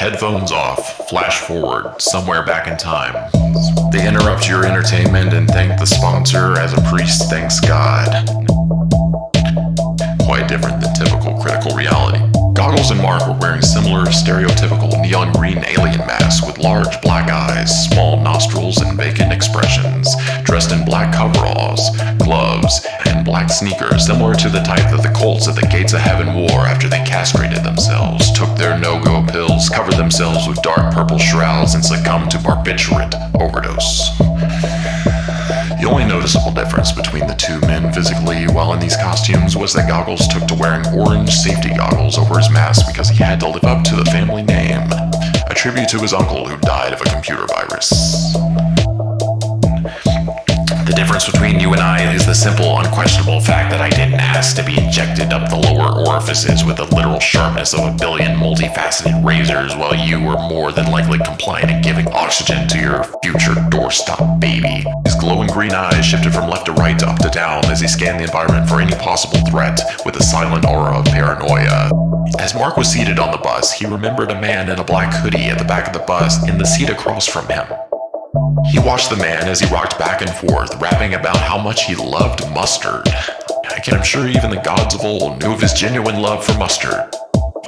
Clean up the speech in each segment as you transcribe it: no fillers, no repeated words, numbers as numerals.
Headphones off, flash forward, somewhere back in time. They interrupt your entertainment and thank the sponsor as a priest thanks God. Quite different than typical critical reality. Goggles and Mark were wearing similar stereotypical neon green alien masks with large black eyes, small nostrils, and vacant expressions, dressed in black coveralls, gloves, and black sneakers similar to the type that the cults at the gates of heaven wore after they castrated themselves, took their no-go pills, covered themselves with dark purple shrouds, and succumbed to barbiturate overdose. The only noticeable difference between the two men physically while in these costumes was that Goggles took to wearing orange safety goggles over his mask because he had to live up to the family name, a tribute to his uncle who died of a computer virus. The difference between you and I is the simple, unquestionable fact that I didn't ask to be injected up the lower orifices with the literal sharpness of a billion multifaceted razors, while you were more than likely compliant in giving oxygen to your future doorstop baby. His glowing green eyes shifted from left to right to up to down as he scanned the environment for any possible threat with a silent aura of paranoia. As Mark was seated on the bus, he remembered a man in a black hoodie at the back of the bus in the seat across from him. He watched the man as he rocked back and forth, rapping about how much he loved mustard. I'm sure even the gods of old knew of his genuine love for mustard.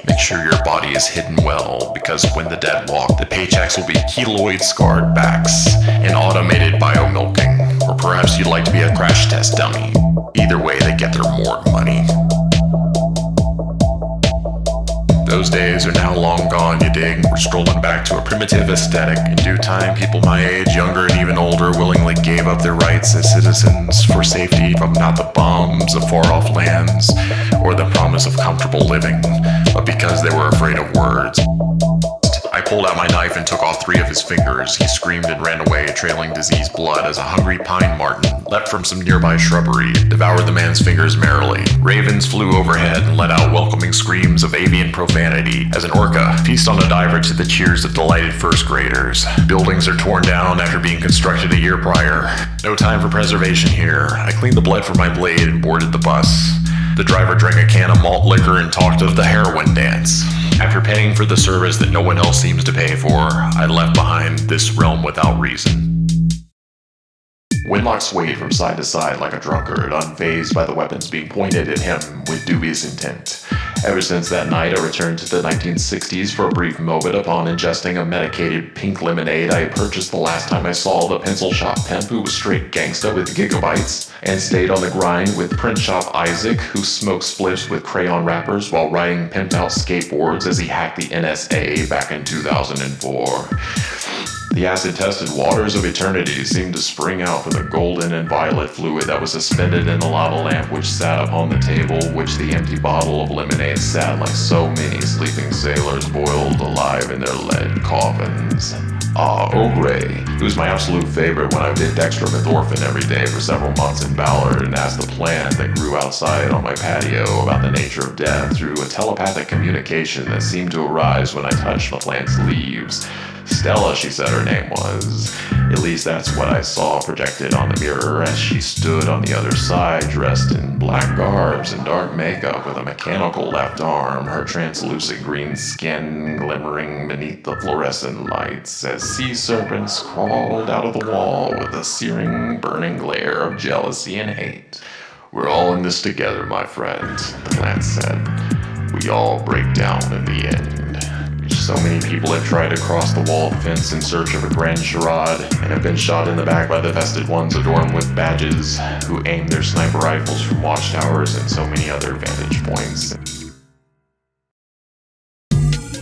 Make sure your body is hidden well, because when the dead walk, the paychecks will be keloid-scarred backs and automated biomilking. Or perhaps you'd like to be a crash test dummy. Either way, they get their morgue money. Those days are now long gone, you dig? We're strolling back to a primitive aesthetic. In due time, people my age, younger and even older, willingly gave up their rights as citizens for safety from not the bombs of far-off lands or the promise of comfortable living, but because they were afraid of words. I pulled out my knife and took off 3 of his fingers. He screamed and ran away, trailing diseased blood as a hungry pine marten leapt from some nearby shrubbery, devoured the man's fingers merrily. Ravens flew overhead and let out welcoming screams of avian profanity as an orca feasts on a diver to the cheers of delighted first graders. Buildings are torn down after being constructed a year prior. No time for preservation here. I cleaned the blood from my blade and boarded the bus. The driver drank a can of malt liquor and talked of the heroin dance. After paying for the service that no one else seems to pay for, I left behind this realm without reason. Winlock swayed from side to side like a drunkard, unfazed by the weapons being pointed at him with dubious intent. Ever since that night, I returned to the 1960s for a brief moment upon ingesting a medicated pink lemonade I purchased the last time I saw the pencil shop pimp who was straight gangsta with gigabytes, and stayed on the grind with print shop Isaac, who smoked spliffs with crayon wrappers while riding pimped out skateboards as he hacked the NSA back in 2004. The acid-tested waters of eternity seemed to spring out from the golden and violet fluid that was suspended in the lava lamp which sat upon the table, which the empty bottle of lemonade sat like so many sleeping sailors boiled alive in their lead coffins. Earl Grey. It was my absolute favorite when I did dextromethorphan every day for several months in Ballard and asked the plant that grew outside on my patio about the nature of death through a telepathic communication that seemed to arise when I touched the plant's leaves. Stella, she said her name was. At least that's what I saw projected on the mirror as she stood on the other side, dressed in black garbs and dark makeup with a mechanical left arm, her translucent green skin glimmering beneath the fluorescent lights as sea serpents crawled out of the wall with a searing, burning glare of jealousy and hate. "We're all in this together, my friend," the plant said. "We all break down in the end." So many people have tried to cross the wall fence in search of a grand charade and have been shot in the back by the vested ones adorned with badges who aim their sniper rifles from watchtowers and so many other vantage points.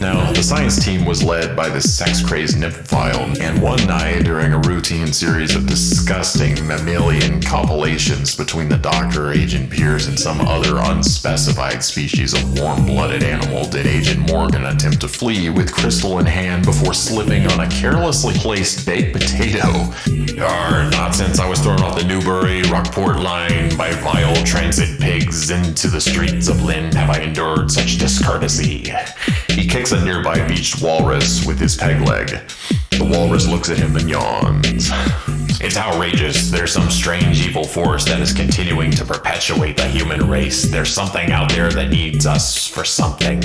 Now, the science team was led by this sex-crazed nymphophile, and one night during a routine series of disgusting mammalian compilations between the Doctor, Agent Pierce, and some other unspecified species of warm-blooded animal, did Agent Morgan attempt to flee with crystal in hand before slipping on a carelessly placed baked potato. Not since I was thrown off the Newbury Rockport line by vile transit pigs into the streets of Lynn have I endured such discourtesy. He kicks a nearby beached walrus with his peg leg. The walrus looks at him and yawns. It's outrageous. There's some strange evil force that is continuing to perpetuate the human race. There's something out there that needs us for something.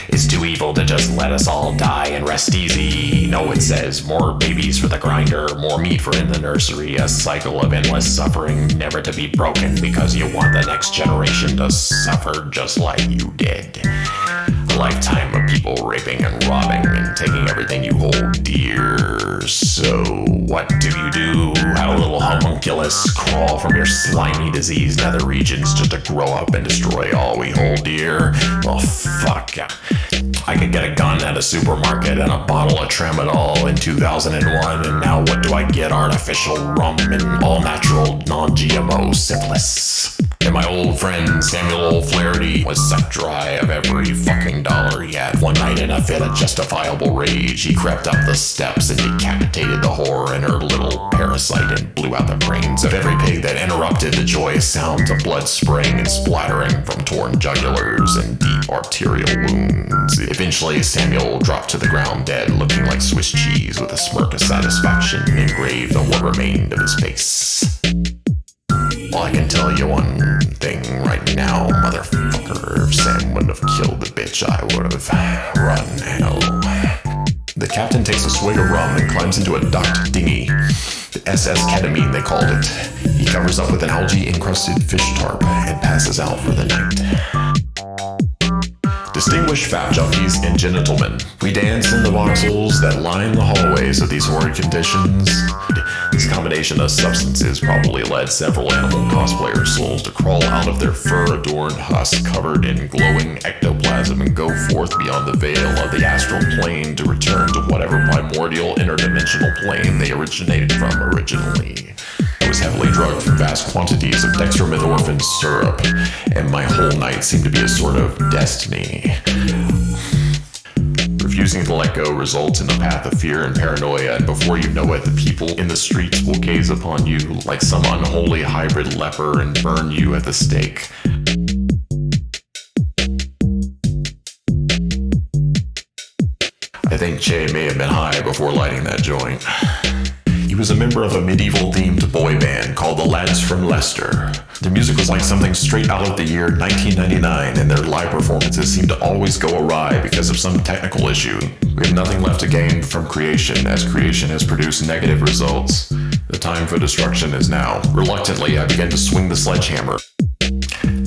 It's too evil to just let us all die and rest easy. No, it says more babies for the grinder, more meat for in the nursery, a cycle of endless suffering, never to be broken because you want the next generation to suffer just like you did. A lifetime of people raping and robbing and taking everything you hold dear. So what do? How a little homunculus crawl from your slimy diseased nether regions just to grow up and destroy all we hold dear? Well, fuck. I could get a gun at a supermarket and a bottle of tramadol in 2001, and now what do I get? Artificial rum and all-natural, non-GMO syphilis. And my old friend Samuel O'Flaherty was sucked dry of every fucking dollar he had. One night in a fit of justifiable rage, he crept up the steps and decapitated the whore and her little parasite and blew out the brains of every pig that interrupted the joyous sounds of blood spraying and splattering from torn jugulars and deep arterial wounds. Eventually, Samuel dropped to the ground dead, looking like Swiss cheese with a smirk of satisfaction engraved on what remained of his face. Well, I can tell you one thing right now, motherfucker. If Sam wouldn't have killed the bitch, I would have run hell. The captain takes a swig of rum and climbs into a docked dinghy. The SS Ketamine, they called it. He covers up with an algae-encrusted fish tarp and passes out for the night. Distinguished fat junkies and gentlemen, we dance in the voxels that line the hallways of these horrid conditions. This combination of substances probably led several animal cosplayers' souls to crawl out of their fur-adorned husks covered in glowing ectoplasm and go forth beyond the veil of the astral plane to return to whatever primordial interdimensional plane they originated from originally. I was heavily drugged from vast quantities of dextromethorphan syrup, and my whole night seemed to be a sort of destiny. Refusing to let go results in a path of fear and paranoia, and before you know it, the people in the streets will gaze upon you like some unholy hybrid leper and burn you at the stake. I think Che may have been high before lighting that joint. He was a member of a medieval-themed boy band called the Lads from Leicester. Their music was like something straight out of the year 1999, and their live performances seemed to always go awry because of some technical issue. We have nothing left to gain from creation, as creation has produced negative results. The time for destruction is now. Reluctantly, I began to swing the sledgehammer.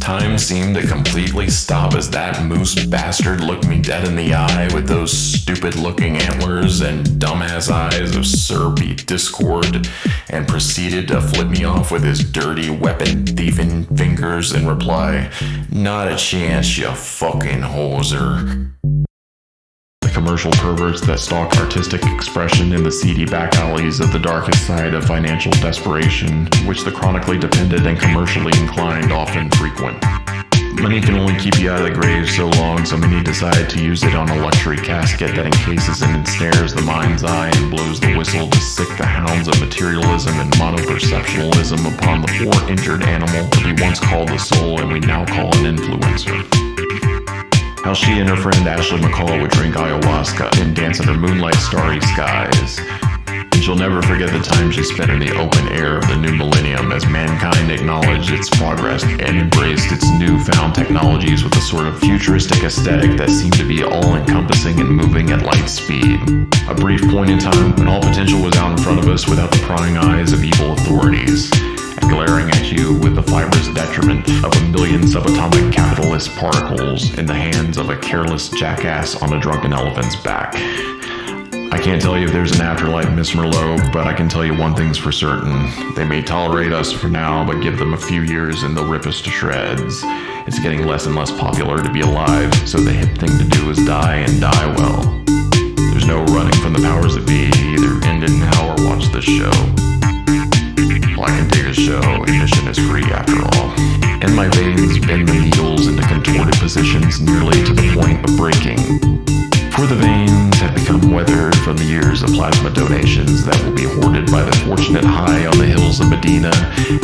Time seemed to completely stop as that moose bastard looked me dead in the eye with those stupid-looking antlers and dumbass eyes of syrupy discord, and proceeded to flip me off with his dirty weapon-thieving fingers and reply, "Not a chance, you fucking hoser." Commercial perverts that stalk artistic expression in the seedy back alleys of the darkest side of financial desperation, which the chronically dependent and commercially inclined often frequent. Money can only keep you out of the grave so long, so many decide to use it on a luxury casket that encases and ensnares the mind's eye and blows the whistle to sick the hounds of materialism and monoperceptionalism upon the poor injured animal that we once called the soul and we now call an influencer. How she and her friend Ashley McCall would drink ayahuasca and dance under moonlight starry skies. And she'll never forget the time she spent in the open air of the new millennium as mankind acknowledged its progress and embraced its newfound technologies with a sort of futuristic aesthetic that seemed to be all-encompassing and moving at light speed. A brief point in time when all potential was out in front of us without the prying eyes of evil authorities, and glaring at you with the fibrous detriment of a million subatomic capitalist particles in the hands of a careless jackass on a drunken elephant's back. I can't tell you if there's an afterlife, Miss Merlot, but I can tell you one thing's for certain. They may tolerate us for now, but give them a few years and they'll rip us to shreds. It's getting less and less popular to be alive, so the hip thing to do is die and die well. There's no running from the powers that be. Either end it now or watch this show. Well, I can dig a show. Admission is free after all. In my veins bend the needles into contorted positions nearly to the point of breaking. For the veins have become weathered from the years of plasma donations that will be hoarded by the fortunate high on the hills of Medina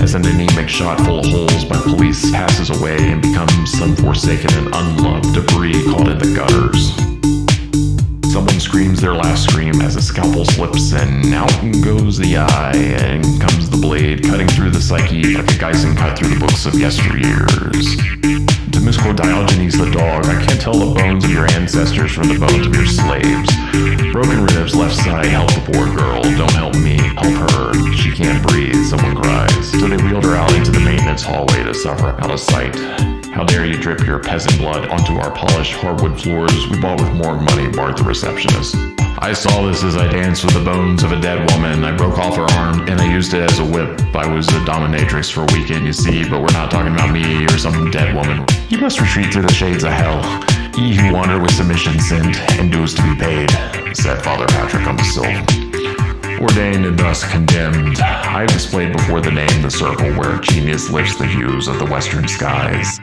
as an anemic shot full of holes by police passes away and becomes some forsaken and unloved debris caught in the gutters. Someone screams screams their last scream as a scalpel slips and out goes the eye and comes the blade, cutting through the psyche like a Geisen cut through the books of yesteryears. To misquote Diogenes the dog, I can't tell the bones of your ancestors from the bones of your slaves. Broken ribs, left side, help the poor girl. Don't help me, help her. She can't breathe, someone cries. So they wheeled her out into the maintenance hallway to suffer out of sight. How dare you drip your peasant blood onto our polished hardwood floors we bought with more money, barked the receptionist. I saw this as I danced with the bones of a dead woman. I broke off her arm and I used it as a whip. I was a dominatrix for a weekend, you see, but we're not talking about me or some dead woman. You must retreat through the shades of hell. He who wander with submission sinned and dues to be paid, said Father Patrick on the sill. Ordained and thus condemned, I have displayed before the name the circle where genius lifts the hues of the western skies.